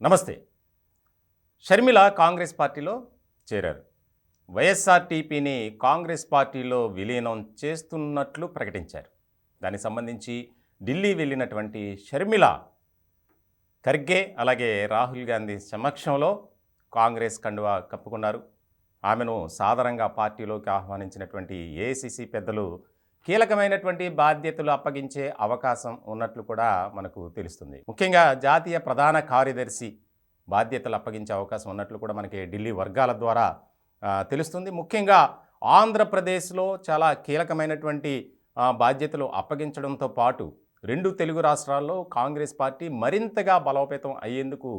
నమస్తే. షర్మిల కాంగ్రెస్ పార్టీలో చేరారు. వైఎస్ఆర్టీపీని కాంగ్రెస్ పార్టీలో విలీనం చేస్తున్నట్లు ప్రకటించారు. దానికి సంబంధించి ఢిల్లీ వెళ్ళినటువంటి షర్మిల ఖర్గే అలాగే రాహుల్ గాంధీ సమక్షంలో కాంగ్రెస్ కండువా కప్పుకున్నారు. ఆమెను సాదరంగా పార్టీలోకి ఆహ్వానించినటువంటి ఏఐసీసీ పెద్దలు కీలకమైనటువంటి బాధ్యతలు అప్పగించే అవకాశం ఉన్నట్లు కూడా మనకు తెలుస్తుంది. ముఖ్యంగా జాతీయ ప్రధాన కార్యదర్శి బాధ్యతలు అప్పగించే అవకాశం ఉన్నట్లు కూడా మనకి ఢిల్లీ వర్గాల ద్వారా తెలుస్తుంది. ముఖ్యంగా ఆంధ్రప్రదేశ్లో చాలా కీలకమైనటువంటి బాధ్యతలు అప్పగించడంతో పాటు రెండు తెలుగు రాష్ట్రాల్లో కాంగ్రెస్ పార్టీ మరింతగా బలోపేతం అయ్యేందుకు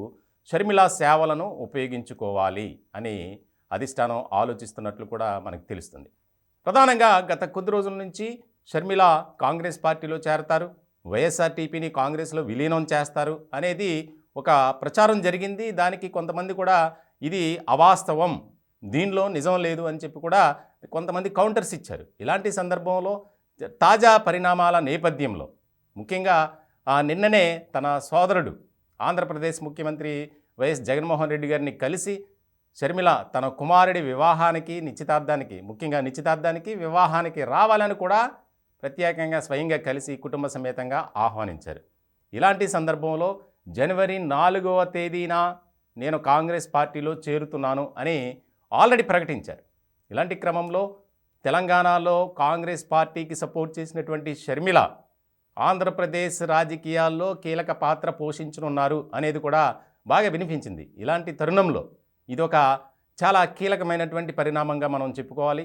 షర్మిల సేవలను ఉపయోగించుకోవాలి అని అధిష్టానం ఆలోచిస్తున్నట్లు కూడా మనకు తెలుస్తుంది. ప్రధానంగా గత కొద్ది రోజుల నుంచి షర్మిల కాంగ్రెస్ పార్టీలో చేరతారు, వైఎస్ఆర్టీపీని కాంగ్రెస్లో విలీనం చేస్తారు అనేది ఒక ప్రచారం జరిగింది. దానికి కొంతమంది కూడా ఇది అవాస్తవం, దీనిలో నిజం లేదు అని చెప్పి కూడా కొంతమంది కౌంటర్స్ ఇచ్చారు. ఇలాంటి సందర్భంలో తాజా పరిణామాల నేపథ్యంలో ముఖ్యంగా నిన్ననే తన సోదరుడు ఆంధ్రప్రదేశ్ ముఖ్యమంత్రి వైఎస్ జగన్మోహన్ రెడ్డి గారిని కలిసి షర్మిల తన కుమారుడి వివాహానికి నిశ్చితార్థానికి వివాహానికి రావాలని కూడా ప్రత్యేకంగా స్వయంగా కలిసి కుటుంబ సమేతంగా ఆహ్వానించారు. ఇలాంటి సందర్భంలో జనవరి 4వ తేదీన నేను కాంగ్రెస్ పార్టీలో చేరుతున్నాను అని ఆల్రెడీ ప్రకటించారు. ఇలాంటి క్రమంలో తెలంగాణలో కాంగ్రెస్ పార్టీకి సపోర్ట్ చేసినటువంటి షర్మిల ఆంధ్రప్రదేశ్ రాజకీయాల్లో కీలక పాత్ర పోషించనున్నారు అనేది కూడా బాగా వినిపించింది. ఇలాంటి తరుణంలో ఇదొక చాలా కీలకమైనటువంటి పరిణామంగా మనం చెప్పుకోవాలి.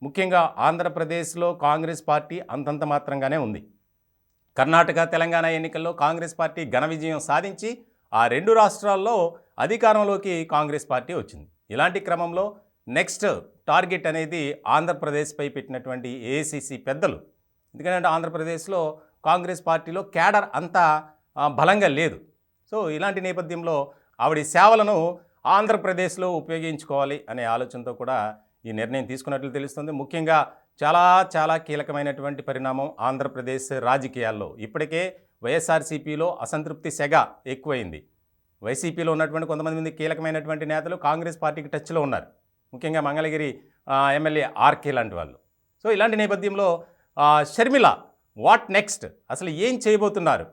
ముఖ్యంగా ఆంధ్రప్రదేశ్లో కాంగ్రెస్ పార్టీ అంతంత మాత్రంగానే ఉంది. కర్ణాటక తెలంగాణ ఎన్నికల్లో కాంగ్రెస్ పార్టీ ఘన విజయం సాధించి ఆ రెండు రాష్ట్రాల్లో అధికారంలోకి కాంగ్రెస్ పార్టీ వచ్చింది. ఇలాంటి క్రమంలో నెక్స్ట్ టార్గెట్ అనేది ఆంధ్రప్రదేశ్పై పెట్టినటువంటి ఏఐసీసీ పెద్దలు. ఎందుకంటే ఆంధ్రప్రదేశ్లో కాంగ్రెస్ పార్టీలో క్యాడర్ అంతా బలంగా లేదు. సో ఇలాంటి నేపథ్యంలో ఆవిడ సేవలను ఆంధ్రప్రదేశ్లో ఉపయోగించుకోవాలి అనే ఆలోచనతో కూడా ఈ నిర్ణయం తీసుకున్నట్లు తెలుస్తుంది. ముఖ్యంగా చాలా కీలకమైనటువంటి పరిణామం ఆంధ్రప్రదేశ్ రాజకీయాల్లో. ఇప్పటికే వైఎస్ఆర్సీపీలో అసంతృప్తి సెగ ఎక్కువైంది. వైసీపీలో ఉన్నటువంటి కొంతమంది కీలకమైనటువంటి నేతలు కాంగ్రెస్ పార్టీకి టచ్లో ఉన్నారు. ముఖ్యంగా మంగళగిరి ఎమ్మెల్యే ఆర్కే లాంటి వాళ్ళు. సో ఇలాంటి నేపథ్యంలో షర్మిల వాట్ నెక్స్ట్, అసలు ఏం చేయబోతున్నారు,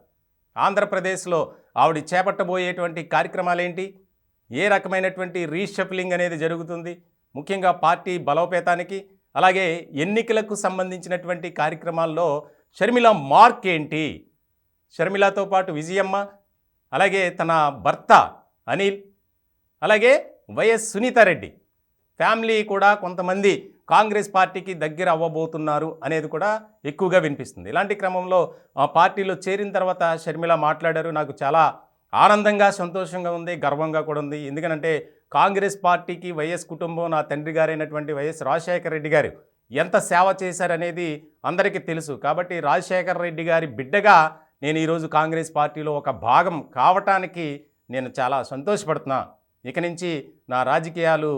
ఆంధ్రప్రదేశ్లో ఆవిడ చేపట్టబోయేటువంటి కార్యక్రమాలు ఏంటి, ఏ రకమైనటువంటి రీషఫ్లింగ్ అనేది జరుగుతుంది, ముఖ్యంగా పార్టీ బలోపేతానికి అలాగే ఎన్నికలకు సంబంధించినటువంటి కార్యక్రమాల్లో షర్మిల మార్క్ ఏంటి, షర్మిలతో పాటు విజయమ్మ అలాగే తన భర్త అనిల్ అలాగే వైఎస్ సునీతారెడ్డి ఫ్యామిలీ కూడా కొంతమంది కాంగ్రెస్ పార్టీకి దగ్గర అవ్వబోతున్నారు అనేది కూడా ఎక్కువగా వినిపిస్తుంది. ఇలాంటి క్రమంలో పార్టీలో చేరిన తర్వాత షర్మిల మాట్లాడారు. నాకు చాలా ఆనందంగా సంతోషంగా ఉంది, గర్వంగా కూడా ఉంది. ఎందుకంటే కాంగ్రెస్ పార్టీకి వైఎస్ కుటుంబం, నా తండ్రి గారైనటువంటి వైఎస్ రాజశేఖర రెడ్డి గారు ఎంత సేవ చేశారనేది అందరికీ తెలుసు. కాబట్టి రాజశేఖర రెడ్డి గారి బిడ్డగా నేను ఈరోజు కాంగ్రెస్ పార్టీలో ఒక భాగం కావటానికి నేను చాలా సంతోషపడుతున్నా. ఇక నుంచి నా రాజకీయాలు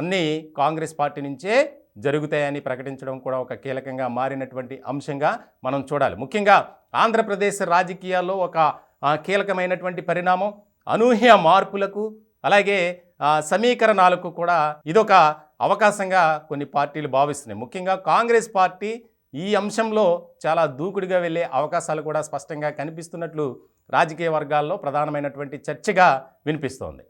అన్నీ కాంగ్రెస్ పార్టీ నుంచే జరుగుతాయని ప్రకటించడం కూడా ఒక కీలకంగా మారినటువంటి అంశంగా మనం చూడాలి. ముఖ్యంగా ఆంధ్రప్రదేశ్ రాజకీయాల్లో ఒక కీలకమైనటువంటి పరిణామం, అనూహ్య మార్పులకు అలాగే సమీకరణాలకు కూడా ఇదొక అవకాశంగా కొన్ని పార్టీలు భావిస్తున్నాయి. ముఖ్యంగా కాంగ్రెస్ పార్టీ ఈ అంశంలో చాలా దూకుడుగా వెళ్ళే అవకాశాలు కూడా స్పష్టంగా కనిపిస్తున్నట్లు రాజకీయ వర్గాల్లో ప్రధానమైనటువంటి చర్చగా వినిపిస్తోంది.